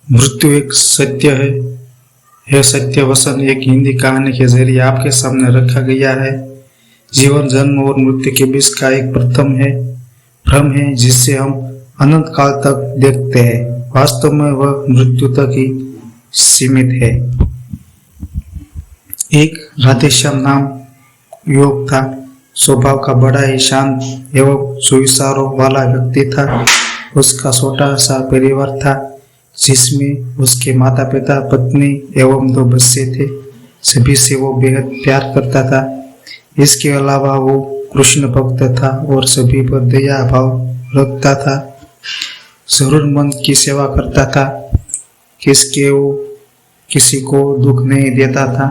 मृत्यु एक सत्य है। यह सत्य वचन एक हिंदी कहानी के जरिए आपके सामने रखा गया है। जीवन, जन्म और मृत्यु के बीच का एक भ्रम है जिसे हम अनंत काल तक देखते हैं। वास्तव में वह मृत्यु तक ही सीमित है। एक राधेश्याम नाम युवक था। स्वभाव का बड़ा ही शांत एवं सुविचारों वाला व्यक्ति था। उसका छोटा सा परिवार था जिसमें उसके माता पिता, पत्नी एवं 2 बच्चे थे। सभी से वो बेहद प्यार करता था। इसके अलावा वो कृष्ण भक्त था और सभी पर दया भाव रखता था। जरूरतमंद की सेवा करता था। किसी को दुख नहीं देता था।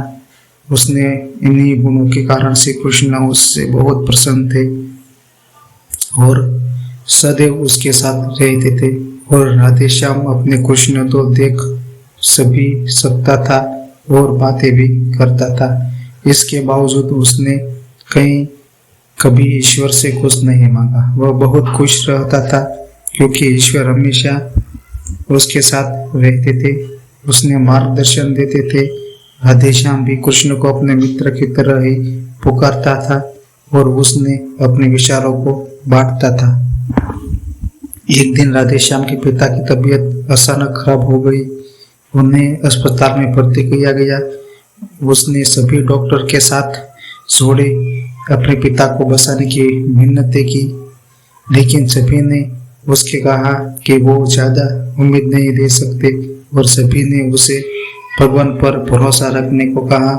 उसने इन्हीं गुणों के कारण श्री कृष्ण उससे बहुत प्रसन्न थे और सदैव उसके साथ रहते थे। और राधेश्याम अपने कृष्ण तो देख सभी सकता था और बातें भी करता था। इसके बावजूद उसने कभी ईश्वर से कुछ नहीं मांगा। वह बहुत खुश रहता था क्योंकि ईश्वर हमेशा उसके साथ रहते थे, उसने मार्गदर्शन देते थे। राधेश्याम भी कृष्ण को अपने मित्र की तरह ही पुकारता था और उसने अपने विचारों को बांटता था। एक दिन राधेश्याम के पिता की तबीयत अचानक खराब हो गई। उन्हें अस्पताल में भर्ती किया गया। उसने सभी डॉक्टर के साथ जोड़े अपने पिता को बचाने की मिन्नतें की, लेकिन सभी ने उसके कहा कि वो ज्यादा उम्मीद नहीं दे सकते और सभी ने उसे भगवान पर भरोसा रखने को कहा।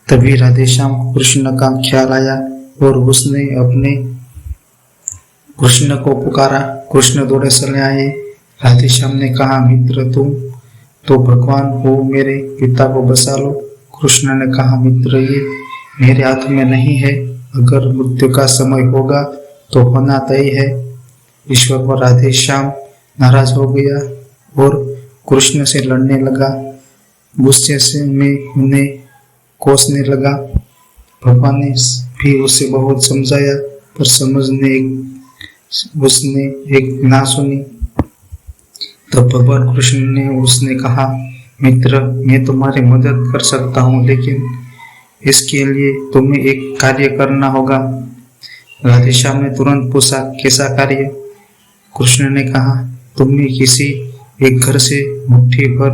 तभी राधेश्याम को कृष्ण का ख्याल आया और उसने अपने कृष्ण को पुकारा। कृष्ण दौड़े चले आए। राधेश्याम ने कहा, मित्र तुम तो भगवान हो, मेरे पिता को बचा लो। कृष्ण ने कहा, मित्र ये मेरे हाथ में नहीं है। अगर मृत्यु का समय होगा तो होना तय है। ईश्वर पर राधेश्याम नाराज हो गया और कृष्ण से लड़ने लगा। गुस्से से में उन्हें कोसने लगा। भगवान ने भी उसे बहुत समझाया पर उसने एक ना सुनी। तब भगवान कृष्ण ने उसने कहा, मित्र मैं तुम्हारी मदद कर सकता हूँ, लेकिन इसके लिए तुम्हें एक कार्य करना होगा। राधेश्याम ने तुरंत पूछा, कैसा कार्य? कृष्ण ने कहा, तुम्हें किसी एक घर से मुट्ठी भर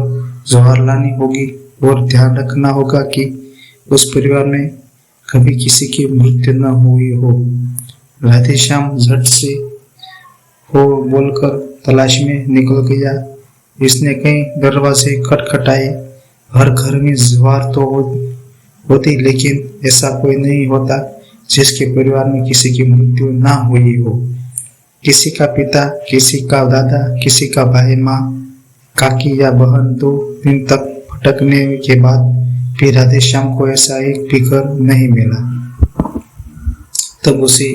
ज्वार लानी होगी और ध्यान रखना होगा कि उस परिवार में कभी किसी की मृत्यु न हुई हो। राधेश्याम झट से हो बोलकर तलाश में निकल गया। इसने कई दरवाजे खटखटाए। हर घर में ज्वार तो होती, लेकिन ऐसा कोई नहीं होता जिसके परिवार में किसी की मृत्यु ना हुई हो। किसी का पिता, किसी का दादा, किसी का भाई, माँ, काकी या बहन 2 दिन तक भटकने के बाद भी राधेश्याम को ऐसा एक भी घर नहीं मिला। तब उसे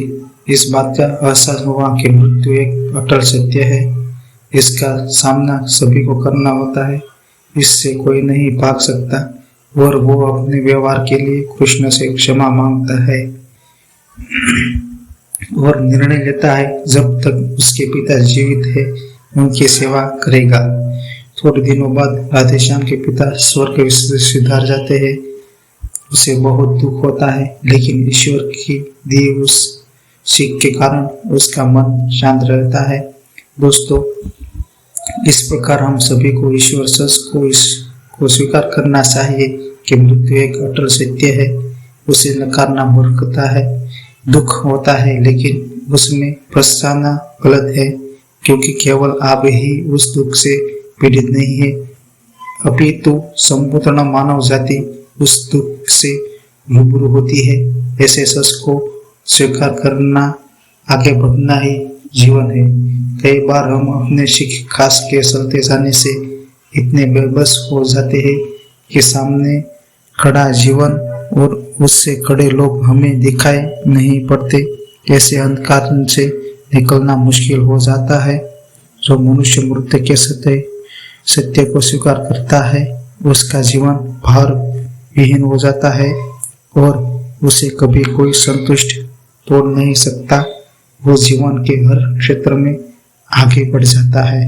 इस बात का एहसास हुआ कि मृत्यु एक अटल सत्य है। इसका सामना सभी को करना होता है। इससे कोई नहीं भाग सकता और वो अपने व्यवहार के लिए कृष्ण से क्षमा मांगता है और निर्णय लेता है जब तक उसके पिता जीवित है उनकी सेवा करेगा। थोड़े दिनों बाद राधेश्याम के पिता स्वर्ग सिधार जाते हैं। उसे बहुत दुख होता है, लेकिन ईश्वर की दी उस सीख के कारण उसका मन शांत रहता है। दोस्तों, इस प्रकार हम सभी को ईश्वर सच को स्वीकार करना चाहिए कि मृत्यु एक अटल सत्य है। उसे नकारना मूर्खता है। दुख होता है, लेकिन उसमें पछताना गलत है, क्योंकि केवल आप ही उस दुख से पीड़ित नहीं है, अपितु संपूर्ण मानव जाति उस दुख से रूबरू होती है। ऐसे सच को स्वीकार करना, आगे बढ़ना ही जीवन है। कई बार हम अपने शिख खास के चलते जाने से इतने बेबस हो जाते हैं कि सामने खड़ा जीवन और उससे खड़े लोग हमें दिखाई नहीं पड़ते। ऐसे अंधकार से निकलना मुश्किल हो जाता है। जो मनुष्य मृत्यु के सत्य को स्वीकार करता है, उसका जीवन भार विहीन हो जाता है और उसे कभी कोई संतुष्ट तोड़ नहीं सकता। वो जीवन के हर क्षेत्र में आगे बढ़ जाता है।